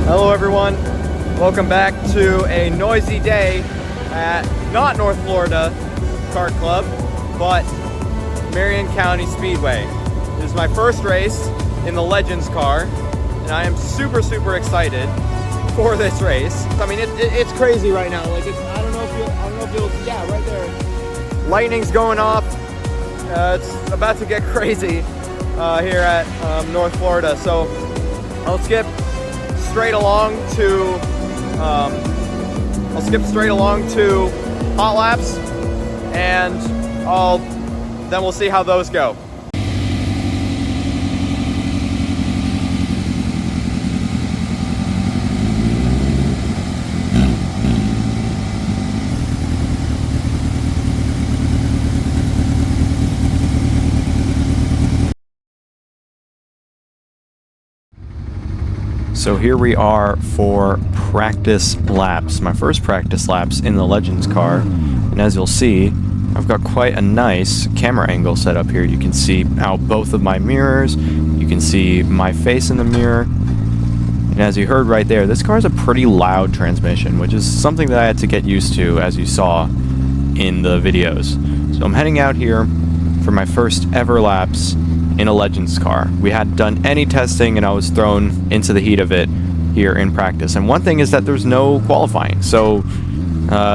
Hello everyone, welcome back to a noisy day at not North Florida Kart Club, but Marion County Speedway. This is my first race in the Legends car, and I am super excited for this race. I mean, it's crazy right now. Like, I don't know if you'll, yeah, right there. Lightning's going off. It's about to get crazy here at North Florida. So I'll skip straight along to hot laps, and then we'll see how those go. So here we are for practice laps, my first practice laps in the Legends car, and as you'll see, I've got quite a nice camera angle set up here. You can see out both of my mirrors, you can see my face in the mirror, and as you heard right there, this car is a pretty loud transmission, which is something that I had to get used to, as you saw in the videos. So I'm heading out here for my first ever laps in a Legends car. We hadn't done any testing, and I was thrown into the heat of it here in practice. And one thing is that there's no qualifying, so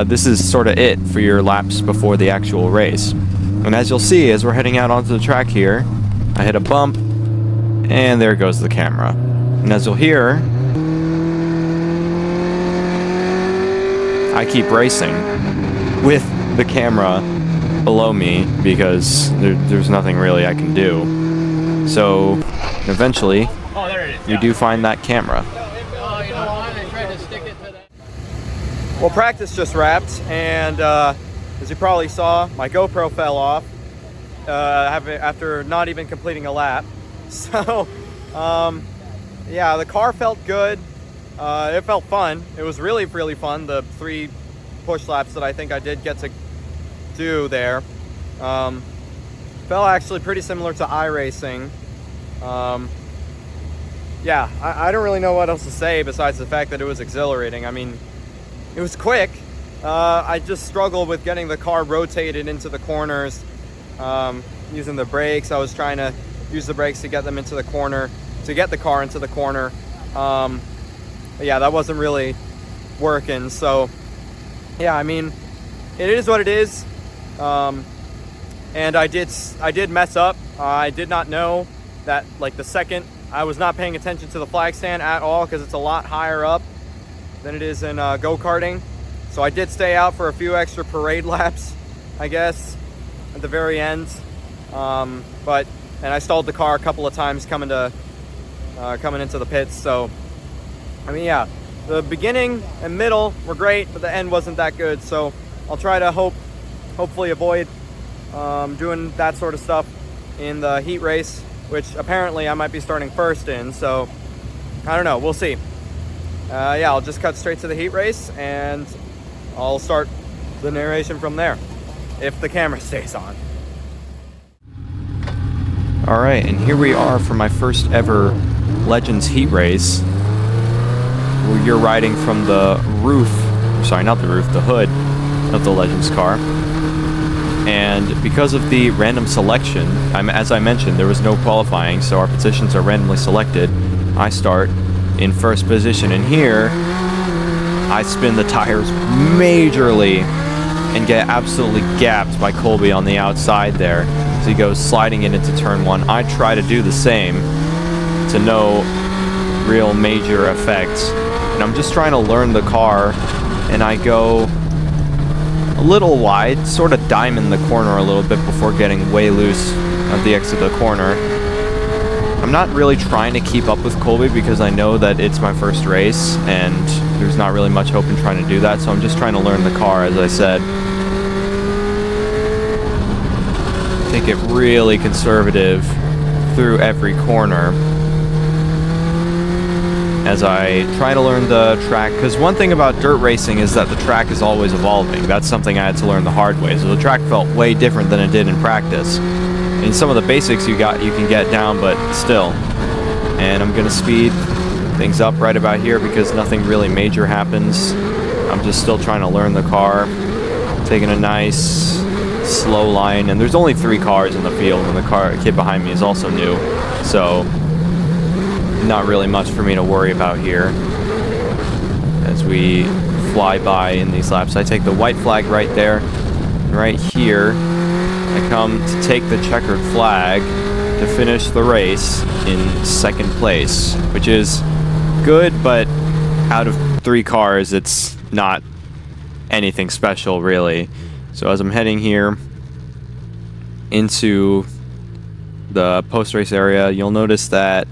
this is sort of it for your laps before the actual race. And as you'll see, as we're heading out onto the track here, I hit a bump, and there goes the camera. And as you'll hear, I keep racing with the camera below me because there's nothing really I can do. So eventually, you do find that camera. Well, practice just wrapped, and as you probably saw, my GoPro fell off after not even completing a lap. So, yeah, the car felt good. It felt fun. It was really fun, the 3 push laps that I think I did get to do there. Felt actually pretty similar to iRacing. Yeah, I don't really know what else to say besides the fact that it was exhilarating. I mean, it was quick. I just struggled with getting the car rotated into the corners, using the brakes. I was trying to use the brakes to get them into the corner, to get the car into the corner. Yeah, that wasn't really working. So, yeah, I mean, it is what it is. And I did mess up. I did not know that, like, the second I was not paying attention to the flag stand at all, because it's a lot higher up than it is in go-karting. So I did stay out for a few extra parade laps, I guess, at the very end. And I stalled the car a couple of times coming into the pits. So, I mean, yeah, the beginning and middle were great, but the end wasn't that good. So I'll try to hopefully avoid doing that sort of stuff in the heat race, which apparently I might be starting first in. So I don't know, we'll see. Yeah, I'll just cut straight to the heat race, and I'll start the narration from there, if the camera stays on. Alright, and here we are for my first ever Legends heat race, where you're riding from the roof, sorry, not the roof, the hood of the Legends car. And because of the random selection, as I mentioned, there was no qualifying, so our positions are randomly selected. I start in first position, and here I spin the tires majorly and get absolutely gapped by Colby on the outside there as he goes sliding into turn 1. I try to do the same to no real major effects, and I'm just trying to learn the car, and I go a little wide, sort of diamond the corner a little bit before getting way loose at the exit of the corner. I'm not really trying to keep up with Colby because I know that it's my first race and there's not really much hope in trying to do that, so I'm just trying to learn the car, as I said. Take it really conservative through every corner as I try to learn the track, because one thing about dirt racing is that the track is always evolving. That's something I had to learn the hard way. So the track felt way different than it did in practice. In some of the basics you can get down, but still. And I'm gonna speed things up right about here because nothing really major happens. I'm just still trying to learn the car. Taking a nice slow line, and there's only 3 cars in the field, and the kid behind me is also new, so not really much for me to worry about here as we fly by in these laps. I take the white flag right there. Right here, I come to take the checkered flag to finish the race in 2nd place, which is good, but out of 3 cars, it's not anything special, really. So as I'm heading here into the post-race area, you'll notice that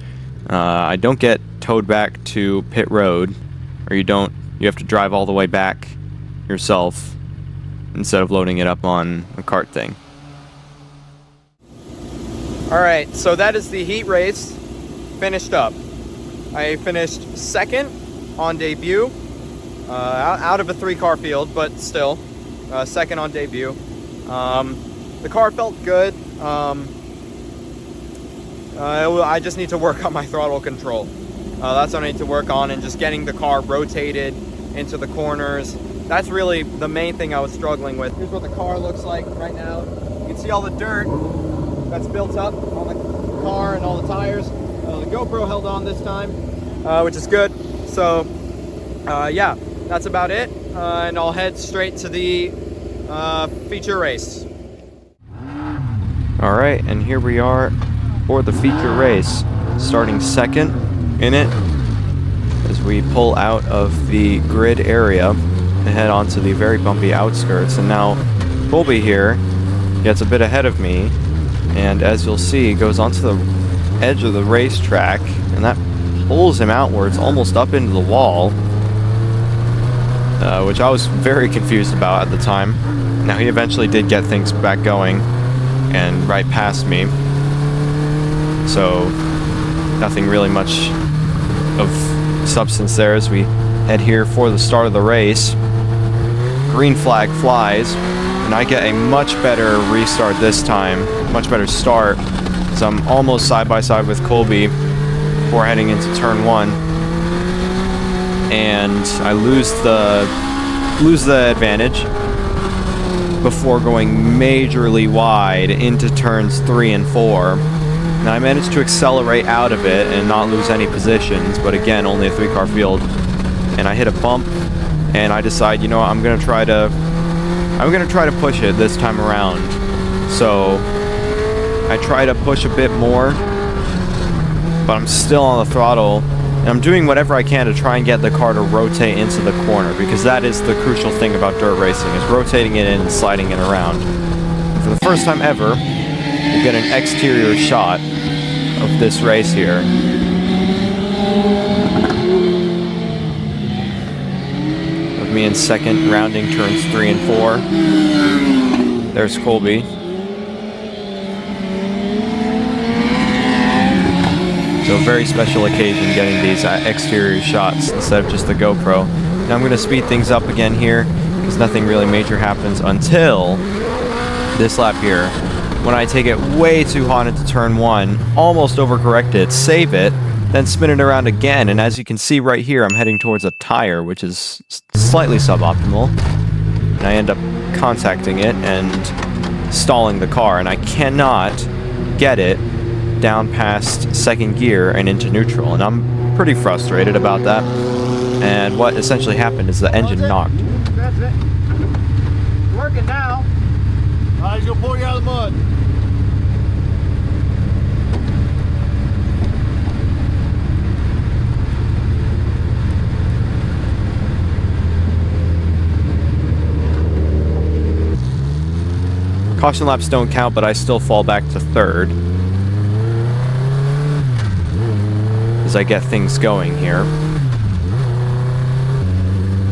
I don't get towed back to pit road, or you have to drive all the way back yourself instead of loading it up on a cart thing. Alright, so that is the heat race finished up. I finished 2nd on debut, out of a 3-car field, but still, 2nd on debut. The car felt good. I just need to work on my throttle control. That's what I need to work on, and just getting the car rotated into the corners. That's really the main thing I was struggling with. Here's what the car looks like right now. You can see all the dirt that's built up on the car and all the tires. The GoPro held on this time, which is good. So, yeah, that's about it. And I'll head straight to the feature race. All right, and here we are for the feature race, starting 2nd in it as we pull out of the grid area and head onto the very bumpy outskirts. And now Colby here gets a bit ahead of me, and as you'll see, goes onto the edge of the racetrack, and that pulls him outwards almost up into the wall, which I was very confused about at the time. Now he eventually did get things back going and right past me, so nothing really much of substance there as we head here for the start of the race. Green flag flies, and I get a much better restart this time, much better start, so I'm almost side by side with Colby before heading into turn 1, and I lose the advantage before going majorly wide into turns 3 and 4. Now I managed to accelerate out of it and not lose any positions, but again, only a 3-car field. And I hit a bump, and I decide, you know what, I'm gonna try to push it this time around. So I try to push a bit more, but I'm still on the throttle, and I'm doing whatever I can to try and get the car to rotate into the corner, because that is the crucial thing about dirt racing, is rotating it in and sliding it around. And for the first time ever, we'll get an exterior shot of this race here. With me in 2nd, rounding turns 3 and 4. There's Colby. So a very special occasion getting these exterior shots instead of just the GoPro. Now I'm going to speed things up again here because nothing really major happens until this lap here, when I take it way too hot into turn 1, almost overcorrect it, save it, then spin it around again, and as you can see right here, I'm heading towards a tire, which is slightly suboptimal, and I end up contacting it and stalling the car, and I cannot get it down past 2nd gear and into neutral, and I'm pretty frustrated about that. And what essentially happened is the engine knocked. That's it. It's working now. He's gonna pull you out of the mud. Caution laps don't count, but I still fall back to 3rd as I get things going here.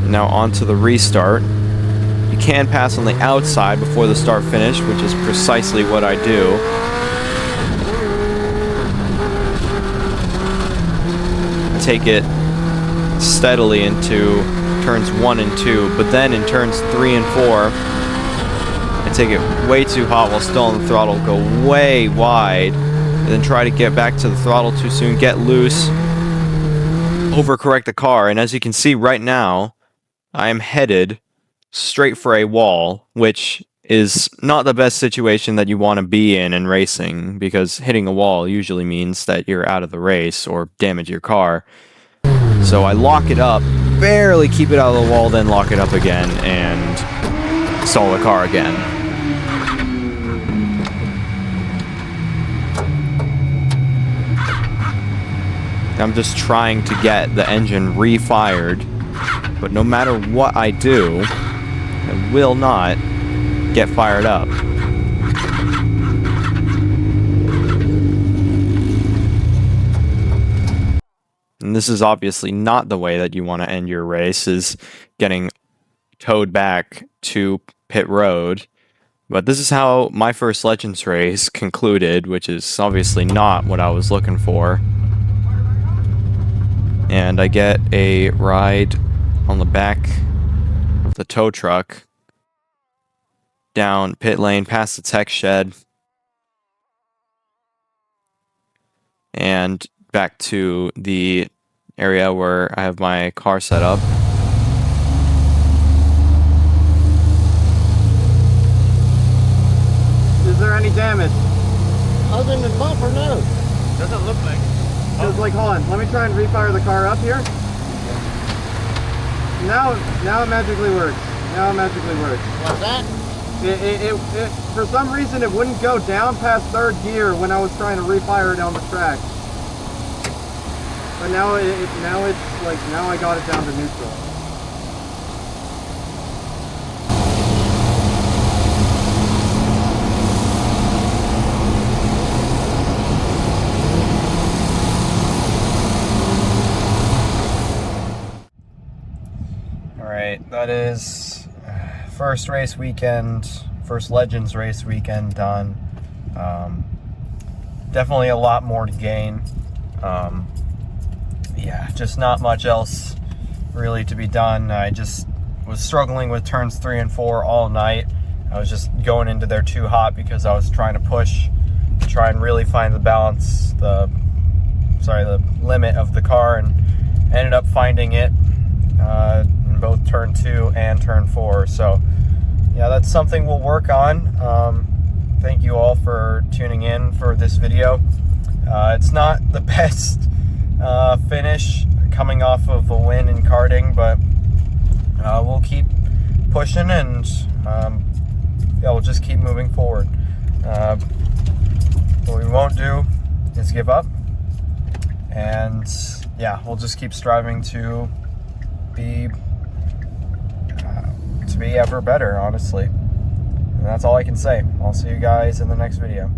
Now on to the restart. You can pass on the outside before the start finish, which is precisely what I do. I take it steadily into turns 1 and 2, but then in turns 3 and 4, I take it way too hot while still on the throttle, go way wide, and then try to get back to the throttle too soon, get loose, overcorrect the car, and as you can see right now, I am headed straight for a wall, which is not the best situation that you want to be in racing, because hitting a wall usually means that you're out of the race or damage your car. So I lock it up, barely keep it out of the wall, then lock it up again and stall the car again. I'm just trying to get the engine re-fired, but no matter what I do, it will not get fired up. And this is obviously not the way that you want to end your race, is getting towed back to pit road. But this is how my first Legends race concluded, which is obviously not what I was looking for. And I get a ride on the back of the tow truck down pit lane past the tech shed and back to the area where I have my car set up. Is there any damage? Other than the bumper, no. Doesn't look like. Just like, hold on, let me try and refire the car up here. Now it magically works. Now it magically works. What's that? It for some reason it wouldn't go down past third gear when I was trying to refire it on the track. But now it's like, now I got it down to neutral. Alright, that is first race weekend, first Legends race weekend done. Definitely a lot more to gain. Yeah, just not much else really to be done. I just was struggling with turns 3 and 4 all night. I was just going into there too hot because I was trying to push to try and really find the balance, the limit of the car, and ended up finding it in both turn 2 and turn 4. So yeah, that's something we'll work on. Thank you all for tuning in for this video. It's not the best finish coming off of a win in karting, but we'll keep pushing, and yeah, we'll just keep moving forward. What we won't do is give up, and yeah, we'll just keep striving to be ever better, honestly. And that's all I can say. I'll see you guys in the next video.